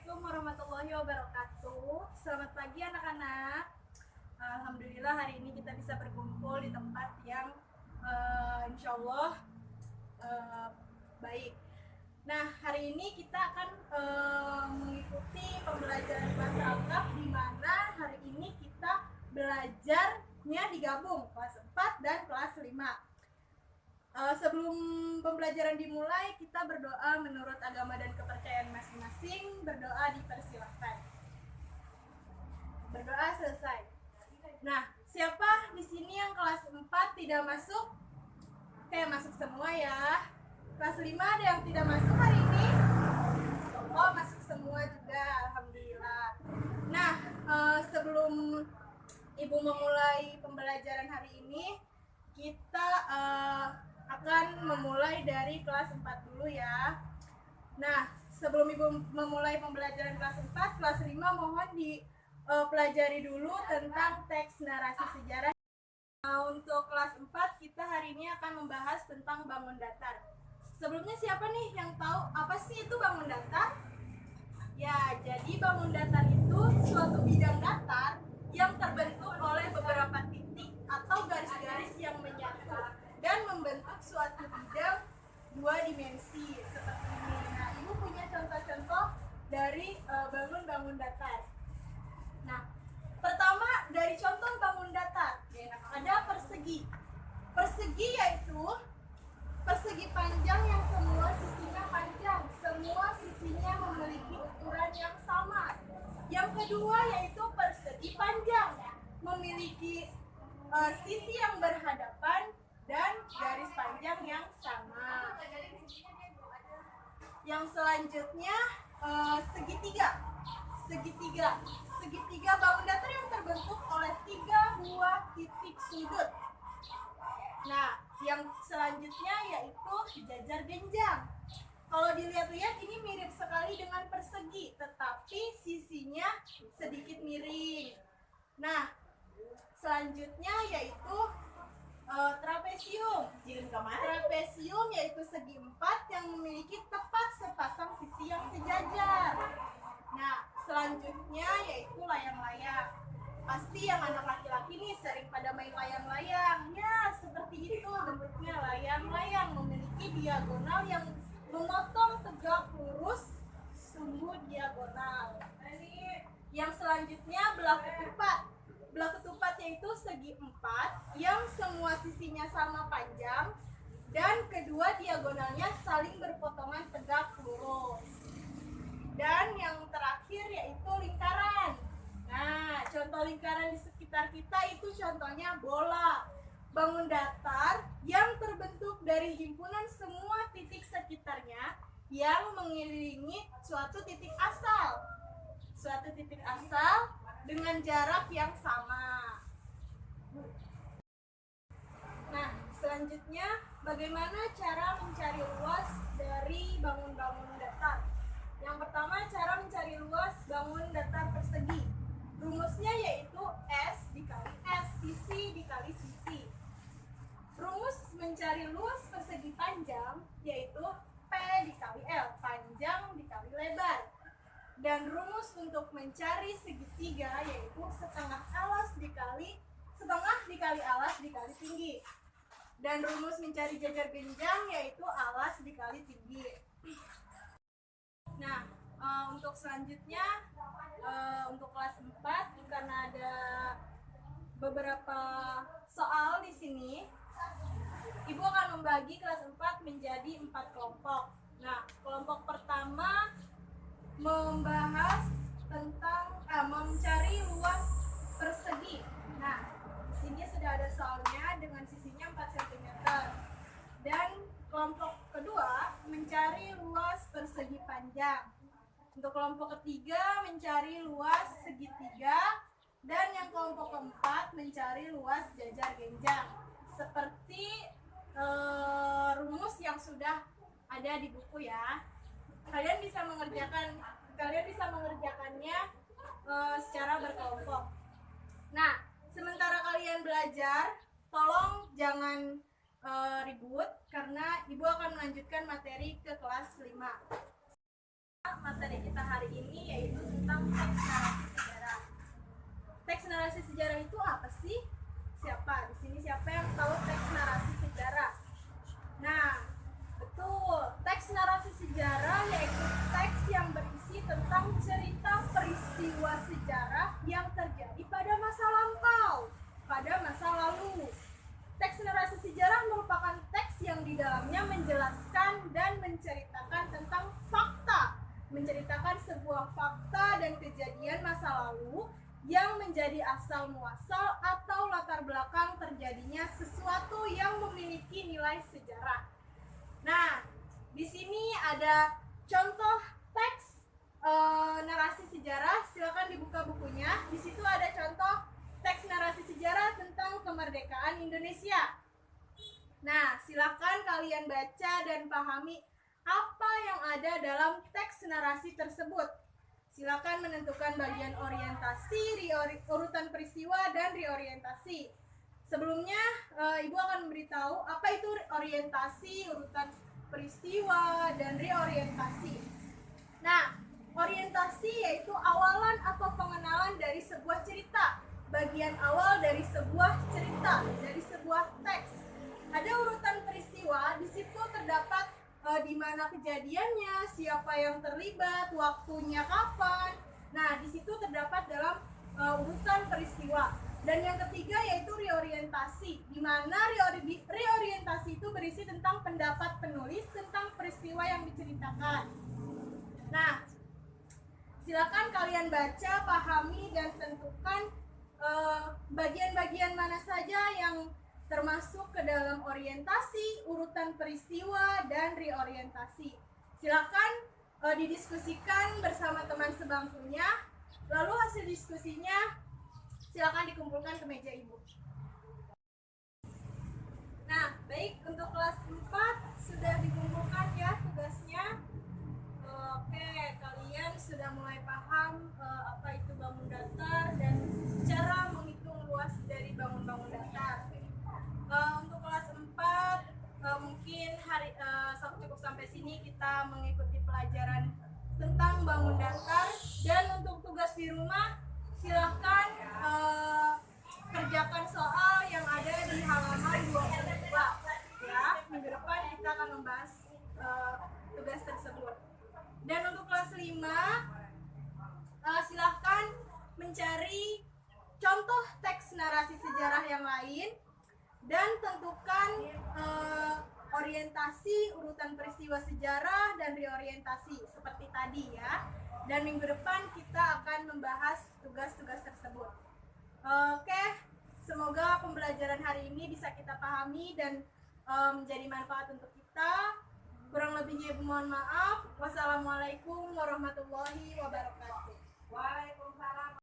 Assalamualaikum warahmatullahi wabarakatuh. Selamat pagi anak-anak. Alhamdulillah hari ini kita bisa berkumpul di tempat yang insya Allah baik. Nah, hari ini kita akan mengikuti pembelajaran bahasa Arab, di mana hari ini kita belajarnya digabung kelas 4 dan kelas 5. Sebelum pembelajaran dimulai, kita berdoa menurut agama dan kepercayaan masing-masing. Berdoa dipersilahkan. Berdoa selesai. Nah, siapa di sini yang kelas 4 tidak masuk? Oke, masuk semua ya. Kelas 5 ada yang tidak masuk hari ini? Oh, masuk semua juga, alhamdulillah. Nah, sebelum Ibu memulai pembelajaran hari ini, kita akan memulai dari kelas 4 dulu ya. Nah, sebelum Ibu memulai pembelajaran kelas 4, kelas 5 mohon dipelajari dulu tentang teks narasi sejarah. Untuk kelas 4 kita hari ini akan membahas tentang bangun datar. Sebelumnya siapa nih yang tahu apa sih itu bangun datar? Ya, jadi bangun datar itu suatu bidang datar yang terbentuk oleh beberapa titik atau garis-garis yang menyatu dan membentuk suatu bidang dua dimensi seperti ini. Nah, Ibu punya contoh-contoh dari bangun datar. Nah, pertama dari contoh bangun datar ada persegi. Persegi yaitu persegi panjang yang semua sisinya panjang, semua sisinya memiliki ukuran yang sama. Yang kedua yaitu persegi panjang, memiliki sisi yang berhadapan dan garis panjang yang sama. Yang selanjutnya segitiga. Segitiga bangun datar yang terbentuk oleh 3 buah titik sudut. Nah, yang selanjutnya yaitu jajar genjang. Kalau dilihat-lihat ini mirip sekali dengan persegi, tetapi sisinya sedikit miring. Nah, selanjutnya yaitu trapesium. Trapesium yaitu segi 4 yang memiliki tepat sepasang sisi yang sejajar. Nah, selanjutnya yaitu layang-layang. Pasti yang anak laki-laki nih sering pada main layang-layang. Ya, seperti itu bentuknya layang-layang, memiliki diagonal yang memotong tegak lurus sumbu diagonal. Yang selanjutnya belah ketupat. Belah ketupat yaitu segi 4 yang semua sisinya sama panjang dan kedua diagonalnya saling berpotongan tegak lurus. Dan yang terakhir yaitu lingkaran. Nah, contoh lingkaran di sekitar kita itu contohnya bola. Bangun datar yang terbentuk dari himpunan semua titik sekitarnya yang mengelilingi suatu titik asal. Suatu titik asal dengan jarak yang sama. Nah, selanjutnya bagaimana cara mencari luas dari bangun-bangun datar? Yang pertama, cara mencari luas bangun datar persegi. Rumusnya yaitu S dikali S, sisi dikali sisi. Rumus mencari luas persegi panjang yaitu P dikali L, panjang dikali lebar. Dan rumus untuk mencari segitiga yaitu setengah alas dikali alas dikali tinggi. Dan rumus mencari jajar genjang yaitu alas dikali tinggi. Nah, untuk selanjutnya untuk kelas 4 karena ada beberapa soal di sini, Ibu akan membagi kelas 4 menjadi 4 kelompok. Nah, kelompok pertama membahas tentang mencari luas persegi. Nah, di sini sudah ada soalnya dengan sisinya 4 cm. Dan kelompok kedua mencari luas persegi panjang. Untuk kelompok ketiga mencari luas segitiga. Dan yang kelompok keempat mencari luas jajar genjang. Seperti rumus yang sudah ada di buku ya. Kalian bisa mengerjakannya secara berkelompok. Nah, sementara kalian belajar, tolong jangan ribut karena Ibu akan melanjutkan materi ke kelas 5. Materi kita hari ini yaitu menceritakan sebuah fakta dan kejadian masa lalu yang menjadi asal muasal atau latar belakang terjadinya sesuatu yang memiliki nilai sejarah. Nah, di sini ada contoh teks narasi sejarah. Silakan dibuka bukunya. Di situ ada contoh teks narasi sejarah tentang kemerdekaan Indonesia. Nah, silakan kalian baca dan pahami apa yang ada dalam teks narasi tersebut. Silakan menentukan bagian orientasi, urutan peristiwa, dan reorientasi. Sebelumnya, Ibu akan memberitahu apa itu orientasi, urutan peristiwa, dan reorientasi. Nah, orientasi yaitu awalan atau pengenalan dari sebuah cerita, bagian awal dari sebuah cerita, dari sebuah teks. Ada urutan peristiwa, di situ terdapat di mana kejadiannya, siapa yang terlibat, waktunya kapan. Nah, di situ terdapat dalam urutan peristiwa. Dan yang ketiga yaitu reorientasi, di mana reorientasi itu berisi tentang pendapat penulis tentang peristiwa yang diceritakan. Nah, silakan kalian baca, pahami, dan tentukan bagian-bagian mana saja yang termasuk ke dalam orientasi, urutan peristiwa, dan reorientasi. Silakan didiskusikan bersama teman sebangkunya. Lalu hasil diskusinya silakan dikumpulkan ke meja Ibu. Nah, baik, untuk kelas 4 sudah dikumpulkan ya tugasnya. Oke, kalian sudah mulai paham apa itu bangun datar dan cara menghitung luas dari bangun-bangun datar. Untuk kelas 4 mungkin cukup sampai sini kita mengikuti pelajaran tentang bangun datar. Dan untuk tugas di rumah silahkan kerjakan soal yang ada di halaman 22 ya. Minggu depan kita akan membahas tugas tersebut. Dan untuk kelas 5 silahkan mencari contoh teks narasi sejarah yang lain dan tentukan orientasi, urutan peristiwa sejarah, dan reorientasi seperti tadi ya. Dan minggu depan kita akan membahas tugas-tugas tersebut. Oke, semoga pembelajaran hari ini bisa kita pahami dan menjadi manfaat untuk kita. Kurang lebihnya Ibu mohon maaf. Wassalamualaikum warahmatullahi wabarakatuh. Waalaikumsalam.